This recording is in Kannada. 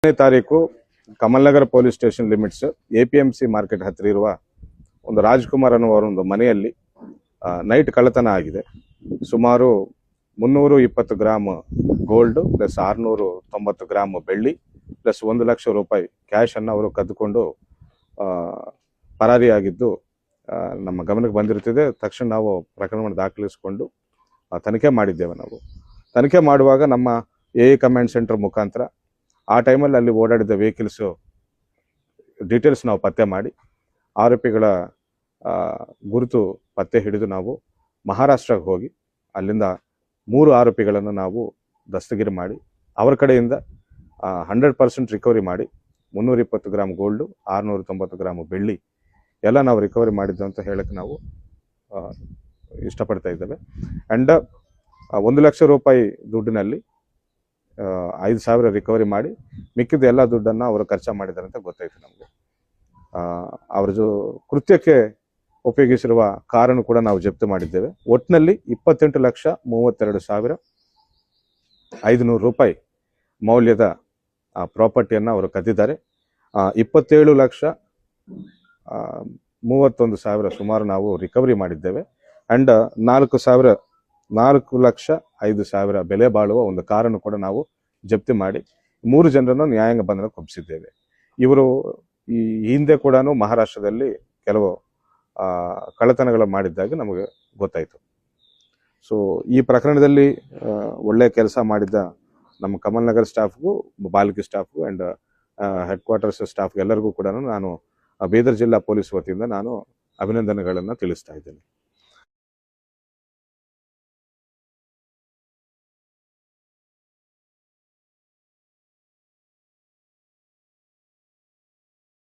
ತಾರೀಕು Kamalnagar police station limits APMC market ಹತ್ತಿರ ಇರುವ ಒಂದು ರಾಜ್ಕುಮಾರ್ ಅನ್ನುವರ ಒಂದು ಮನೆಯಲ್ಲಿ ನೈಟ್ ಕಳ್ಳತನ ಆಗಿದೆ. ಸುಮಾರು 320 ಗ್ರಾಮ್ ಗೋಲ್ಡ್ ಪ್ಲಸ್ 690 ಗ್ರಾಮ್ ಬೆಳ್ಳಿ ಪ್ಲಸ್ 1 ಲಕ್ಷ ರೂಪಾಯಿ ಕ್ಯಾಶ್ ಅನ್ನು ಅವರು ಕದ್ದುಕೊಂಡು ಪರಾರಿಯಾಗಿದ್ದು ನಮ್ಮ ಗಮನಕ್ಕೆ ಬಂದಿರುತ್ತದೆ. ತಕ್ಷಣ ನಾವು ಪ್ರಕರಣವನ್ನು ದಾಖಲಿಸಿಕೊಂಡು ತನಿಖೆ ಮಾಡಿದ್ದೇವೆ. ನಾವು ತನಿಖೆ ಮಾಡುವಾಗ ನಮ್ಮ ಎ ಕಮಾಂಡ್ ಸೆಂಟರ್ ಮುಖಾಂತರ ಆ ಟೈಮಲ್ಲಿ ಅಲ್ಲಿ ಓಡಾಡಿದ ವೆಹಿಕಲ್ಸ್ ಡೀಟೇಲ್ಸ್ ನಾವು ಪತ್ತೆ ಮಾಡಿ ಆರೋಪಿಗಳ ಗುರುತು ಪತ್ತೆ ಹಿಡಿದು ನಾವು ಮಹಾರಾಷ್ಟ್ರಕ್ಕೆ ಹೋಗಿ ಅಲ್ಲಿಂದ 3 ಆರೋಪಿಗಳನ್ನು ನಾವು ದಸ್ತಗಿರಿ ಮಾಡಿ ಅವರ ಕಡೆಯಿಂದ 100% ರಿಕವರಿ ಮಾಡಿ 320 ಗ್ರಾಮ್ ಗೋಲ್ಡು 690 ಗ್ರಾಮ್ ಬೆಳ್ಳಿ ಎಲ್ಲ ನಾವು ರಿಕವರಿ ಮಾಡಿದ್ದು ಅಂತ ಹೇಳಕ್ಕೆ ನಾವು ಇಷ್ಟಪಡ್ತಾ ಇದ್ದೇವೆ. ಆ್ಯಂಡ್ 1 ಲಕ್ಷ ರೂಪಾಯಿ ದುಡ್ಡಿನಲ್ಲಿ 5,000 ರಿಕವರಿ ಮಾಡಿ ಮಿಕ್ಕಿದ ಎಲ್ಲ ದುಡ್ಡನ್ನು ಅವರು ಖರ್ಚು ಮಾಡಿದ್ದಾರೆ ಅಂತ ಗೊತ್ತಾಯ್ತು ನಮಗೆ. ಅವರ ಕೃತ್ಯಕ್ಕೆ ಉಪಯೋಗಿಸಿರುವ ಕಾರನ್ನು ಕೂಡ ನಾವು ಜಪ್ತಿ ಮಾಡಿದ್ದೇವೆ. ಒಟ್ಟಿನಲ್ಲಿ 28,32,500 ರೂಪಾಯಿ ಮೌಲ್ಯದ ಪ್ರಾಪರ್ಟಿಯನ್ನು ಅವರು ಕದ್ದಿದ್ದಾರೆ. 27,31,000 ಸುಮಾರು ನಾವು ರಿಕವರಿ ಮಾಡಿದ್ದೇವೆ. ಆ್ಯಂಡ್ 4,05,000 ಬೆಲೆ ಬಾಳುವ ಒಂದು ಕಾರನ್ನು ಕೂಡ ನಾವು ಜಪ್ತಿ ಮಾಡಿ 3 ಜನರನ್ನು ನ್ಯಾಯಾಂಗ ಬಂಧನಕ್ಕೆ ಒಪ್ಪಿಸಿದ್ದೇವೆ. ಇವರು ಈ ಹಿಂದೆ ಕೂಡ ಮಹಾರಾಷ್ಟ್ರದಲ್ಲಿ ಕೆಲವು ಕಳ್ಳತನಗಳು ಮಾಡಿದ್ದಾಗಿ ನಮಗೆ ಗೊತ್ತಾಯಿತು. ಸೊ ಈ ಪ್ರಕರಣದಲ್ಲಿ ಒಳ್ಳೆಯ ಕೆಲಸ ಮಾಡಿದ್ದ ನಮ್ಮ ಕಮಲ್ನಗರ್ ಸ್ಟಾಫ್ಗೂ, ಬಾಲ್ಕಿ ಸ್ಟಾಫ್ಗೂ ಆ್ಯಂಡ್ ಹೆಡ್ ಕ್ವಾರ್ಟರ್ಸ್ ಸ್ಟಾಫ್ಗೆ ಎಲ್ಲರಿಗೂ ಕೂಡ ನಾನು ಬೀದರ್ ಜಿಲ್ಲಾ ಪೊಲೀಸ್ ವತಿಯಿಂದ ನಾನು ಅಭಿನಂದನೆಗಳನ್ನು ತಿಳಿಸ್ತಾ ಇದ್ದೇನೆ.